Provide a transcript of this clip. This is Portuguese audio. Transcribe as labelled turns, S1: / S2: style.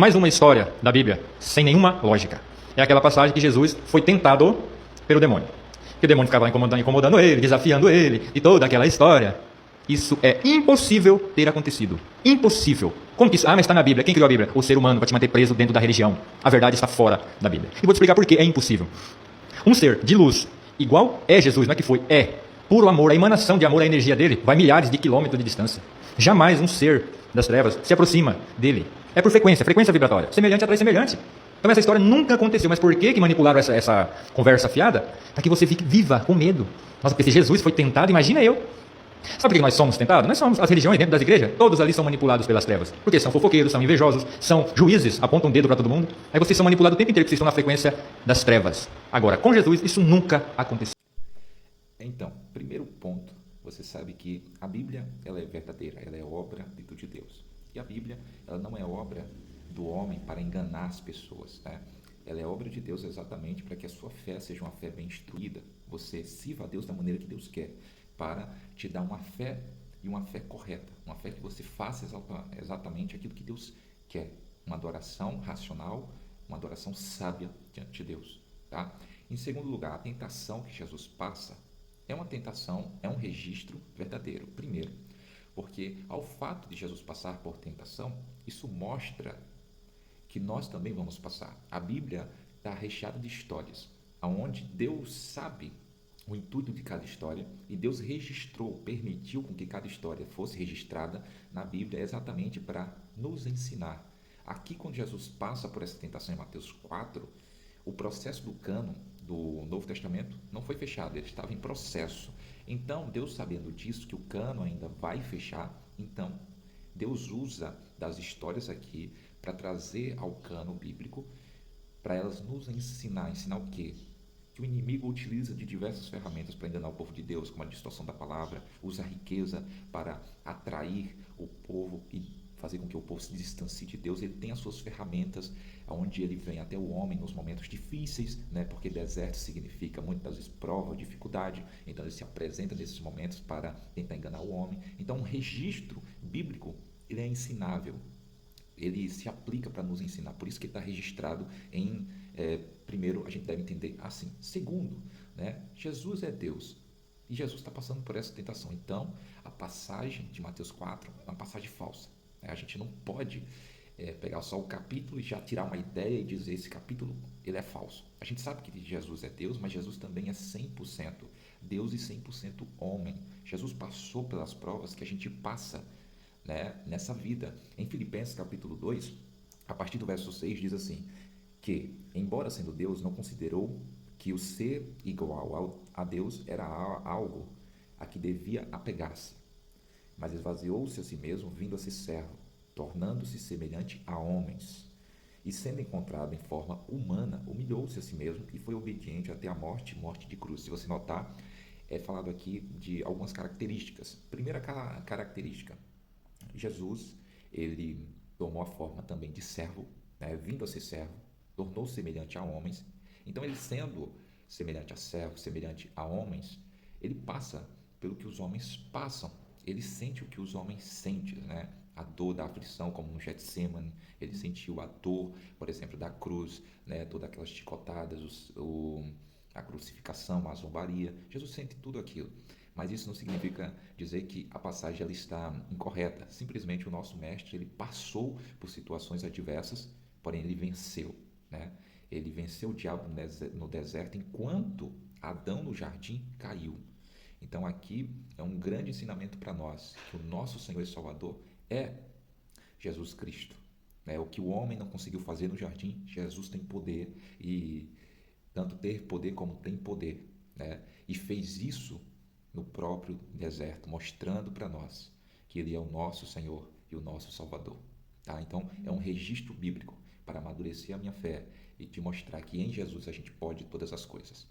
S1: Mais uma história da Bíblia, sem nenhuma lógica. É aquela passagem que Jesus foi tentado pelo demônio. Que o demônio ficava incomodando ele, desafiando ele, e toda aquela história. Isso é impossível ter acontecido. Impossível. Como que isso? Ah, mas está na Bíblia. Quem criou a Bíblia? O ser humano, para te manter preso dentro da religião. A verdade está fora da Bíblia. E vou te explicar por que é impossível. Um ser de luz, igual é Jesus, não é que foi, é. Puro amor, a emanação de amor, a energia dele, vai milhares de quilômetros de distância. Jamais um ser das trevas se aproxima dele. É por frequência, frequência vibratória. Semelhante atrai semelhante. Então essa história nunca aconteceu. Mas por que manipularam essa conversa fiada? Para que você fique viva, com medo. Nossa, porque se Jesus foi tentado, imagina eu. Sabe por que nós somos tentados? Nós somos. As religiões dentro das igrejas, todos ali são manipulados pelas trevas. Porque são fofoqueiros, são invejosos, são juízes, apontam um dedo para todo mundo. Aí vocês são manipulados o tempo inteiro, porque vocês estão na frequência das trevas. Agora, com Jesus, isso nunca aconteceu.
S2: Então, primeiro ponto, você sabe que a Bíblia ela é verdadeira, ela é obra de Deus. E a Bíblia ela não é obra do homem para enganar as pessoas, né? Ela é obra de Deus exatamente para que a sua fé seja uma fé bem instruída. Você sirva a Deus da maneira que Deus quer, para te dar uma fé e uma fé correta, uma fé que você faça exatamente aquilo que Deus quer, uma adoração racional, uma adoração sábia diante de Deus, tá? Em segundo lugar, a tentação que Jesus passa é uma tentação, é um registro verdadeiro. Primeiro, porque ao fato de Jesus passar por tentação, isso mostra que nós também vamos passar. A Bíblia está recheada de histórias, onde Deus sabe o intuito de cada história e Deus registrou, permitiu com que cada história fosse registrada na Bíblia exatamente para nos ensinar. Aqui, quando Jesus passa por essa tentação em Mateus 4, o processo do cânon do Novo Testamento não foi fechado, ele estava em processo. Então, Deus sabendo disso, que o cânon ainda vai fechar, então Deus usa das histórias aqui para trazer ao cânon bíblico, para elas nos ensinar o quê? Que o inimigo utiliza de diversas ferramentas para enganar o povo de Deus, como a distorção da palavra, usa a riqueza para atrair o povo e fazer com que o povo se distancie de Deus. Ele tem as suas ferramentas, onde ele vem até o homem nos momentos difíceis, né? Porque deserto significa muitas vezes prova, dificuldade, então ele se apresenta nesses momentos para tentar enganar o homem. Então um registro bíblico, ele é ensinável, ele se aplica para nos ensinar, por isso que ele está registrado em, primeiro a gente deve entender assim. Segundo, né? Jesus é Deus, e Jesus está passando por essa tentação, então a passagem de Mateus 4 é uma passagem falsa. A gente não pode pegar só o capítulo e já tirar uma ideia e dizer esse capítulo ele é falso. A gente sabe que Jesus é Deus, mas Jesus também é 100% Deus e 100% homem. Jesus passou pelas provas que a gente passa, né, nessa vida. Em Filipenses capítulo 2, a partir do verso 6, diz assim, que, embora sendo Deus, não considerou que o ser igual a Deus era algo a que devia apegar-se, mas esvaziou-se a si mesmo, vindo a ser servo, tornando-se semelhante a homens. E sendo encontrado em forma humana, humilhou-se a si mesmo e foi obediente até a morte, morte de cruz. Se você notar, é falado aqui de algumas características. Primeira característica, Jesus, ele tomou a forma também de servo, né, vindo a ser servo, tornou-se semelhante a homens. Então, ele sendo semelhante a servo, semelhante a homens, ele passa pelo que os homens passam. Ele sente o que os homens sentem, né? A dor da aflição, como no Getsemane, ele sentiu a dor, por exemplo, da cruz, né? Todas aquelas chicotadas, a crucificação, a zombaria. Jesus sente tudo aquilo. Mas isso não significa dizer que a passagem ela está incorreta. Simplesmente o nosso mestre ele passou por situações adversas, porém ele venceu, né? Ele venceu o diabo no deserto enquanto Adão no jardim caiu. Então aqui é um grande ensinamento para nós, que o nosso Senhor e Salvador é Jesus Cristo. O que o homem não conseguiu fazer no jardim, Jesus tem poder, e tanto ter poder como tem poder, né? E fez isso no próprio deserto, mostrando para nós que Ele é o nosso Senhor e o nosso Salvador. Tá? Então é um registro bíblico para amadurecer a minha fé e te mostrar que em Jesus a gente pode todas as coisas.